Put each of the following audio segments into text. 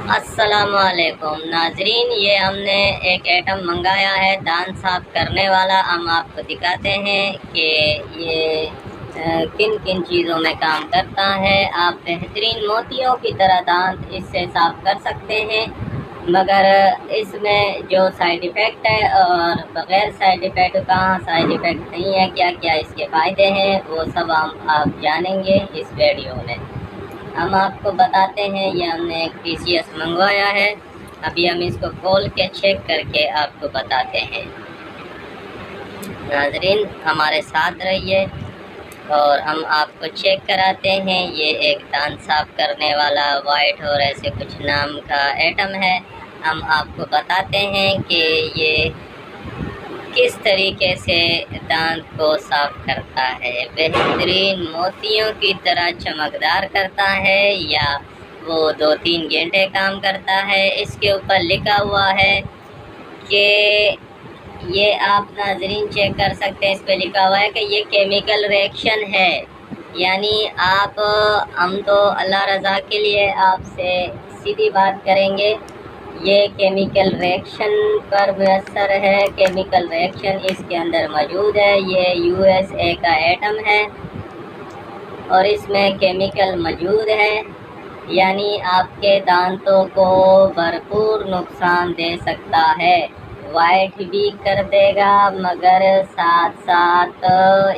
अस्सलाम वालेकुम नाजरीन, ये हमने एक आइटम मंगाया है दांत साफ़ करने वाला। हम आपको दिखाते हैं कि ये किन किन चीज़ों में काम करता है। आप बेहतरीन मोतियों की तरह दांत इससे साफ़ कर सकते हैं, मगर इसमें जो साइड इफ़ेक्ट है और बग़ैर साइड इफ़ेक्ट कहाँ साइड इफ़ेक्ट नहीं है, क्या क्या इसके फ़ायदे हैं, वो सब हम आप जानेंगे इस वीडियो में। हम आपको बताते हैं, ये हमने एक पीसीएस मंगवाया है। अभी हम इसको खोल के चेक करके आपको बताते हैं। नाजरीन हमारे साथ रहिए और हम आपको चेक कराते हैं। ये एक दांत साफ करने वाला वाइट और ऐसे कुछ नाम का आइटम है। हम आपको बताते हैं कि ये किस तरीके से दांत को साफ करता है। बेहतरीन मोतियों की तरह चमकदार करता है या वो 2-3 घंटे काम करता है। इसके ऊपर लिखा हुआ है कि ये आप नाजरीन चेक कर सकते हैं, इस पे लिखा हुआ है कि ये केमिकल रिएक्शन है। यानी हम तो अल्लाह रज़ा के लिए आपसे सीधी बात करेंगे, ये केमिकल रिएक्शन पर मुयस्सर है। केमिकल रिएक्शन इसके अंदर मौजूद है। ये यूएसए का आइटम है और इसमें केमिकल मौजूद है, यानी आपके दांतों को भरपूर नुकसान दे सकता है। वाइट भी कर देगा मगर साथ साथ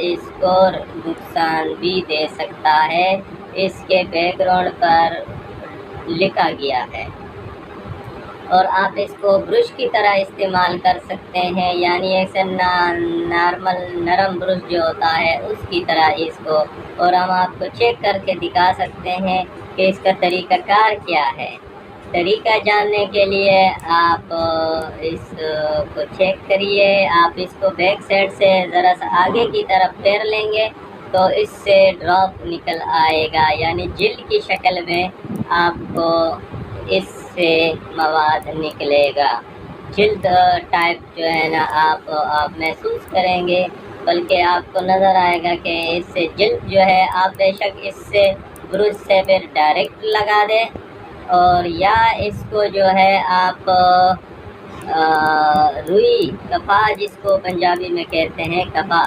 इसको नुकसान भी दे सकता है। इसके बैकग्राउंड पर लिखा गया है। और आप इसको ब्रश की तरह इस्तेमाल कर सकते हैं, यानी ऐसे नॉर्मल नरम ब्रश जो होता है उसकी तरह इसको। और हम आपको चेक करके दिखा सकते हैं कि इसका तरीक़ाकार क्या है। तरीका जानने के लिए आप इसको चेक करिए। आप इसको बैक साइड से ज़रा सा आगे की तरफ फेर लेंगे तो इससे ड्रॉप निकल आएगा, यानी जेल की शक्ल में आपको इससे मवाद निकलेगा। जिल्द टाइप जो है ना आप महसूस करेंगे, बल्कि आपको नज़र आएगा कि इससे जिल्द जो है, आप बेशक इससे ब्रश से फिर डायरेक्ट लगा दें और या इसको जो है आप रुई कपा जिसको पंजाबी में कहते हैं कपा,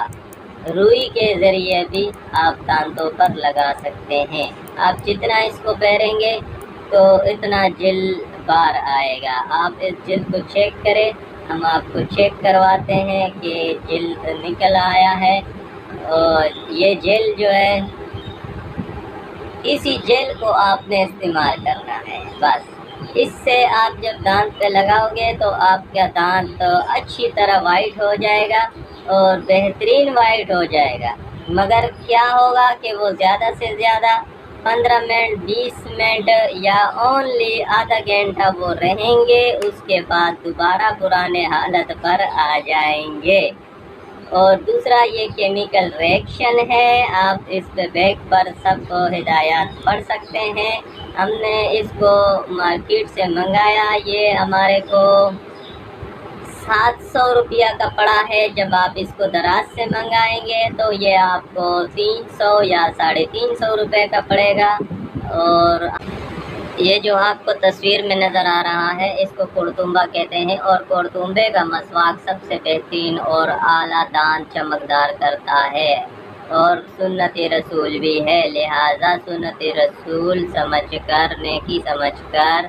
रुई के ज़रिए भी आप दांतों पर लगा सकते हैं। आप जितना इसको फेरेंगे तो इतना जेल बाहर आएगा। आप इस जेल को चेक करें, हम आपको चेक करवाते हैं कि जेल निकल आया है। और ये जेल जो है, इसी जेल को आपने इस्तेमाल करना है बस। इससे आप जब दांत पे लगाओगे तो आपका दांत अच्छी तरह वाइट हो जाएगा और बेहतरीन वाइट हो जाएगा। मगर क्या होगा कि वो ज़्यादा से ज़्यादा 15 मिनट 20 मिनट या ओनली आधा घंटा वो रहेंगे, उसके बाद दोबारा पुराने हालत पर आ जाएंगे। और दूसरा, ये केमिकल रिएक्शन है। आप इस पे बैग पर सब हिदायत पढ़ सकते हैं। हमने इसको मार्केट से मंगाया, ये हमारे को 700 रुपया का पड़ा है। जब आप इसको दराज से मंगाएंगे तो ये आपको 300 या 350 रुपये का पड़ेगा। और ये जो आपको तस्वीर में नज़र आ रहा है, इसको कुर्तुम्बा कहते हैं। और कुर्तुम्बे का मसवाक सबसे बेहतरीन और आला दांत चमकदार करता है और सुन्नत रसूल भी है। लिहाजा सुन्नत रसूल समझ कर, नेकी समझ कर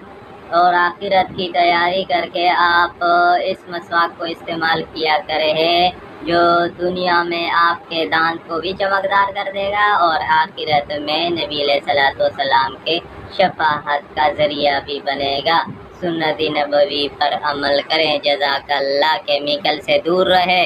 और आखिरत की तैयारी करके आप इस मसवाक को इस्तेमाल किया करें, जो दुनिया में आपके दांत को भी चमकदार कर देगा और आखिरत में नबी अलैहिस्सलाम के शफाअत का ज़रिया भी बनेगा। सुन्नत नबवी पर अमल करें। जज़ाकल्लाह। केमिकल से दूर रहे।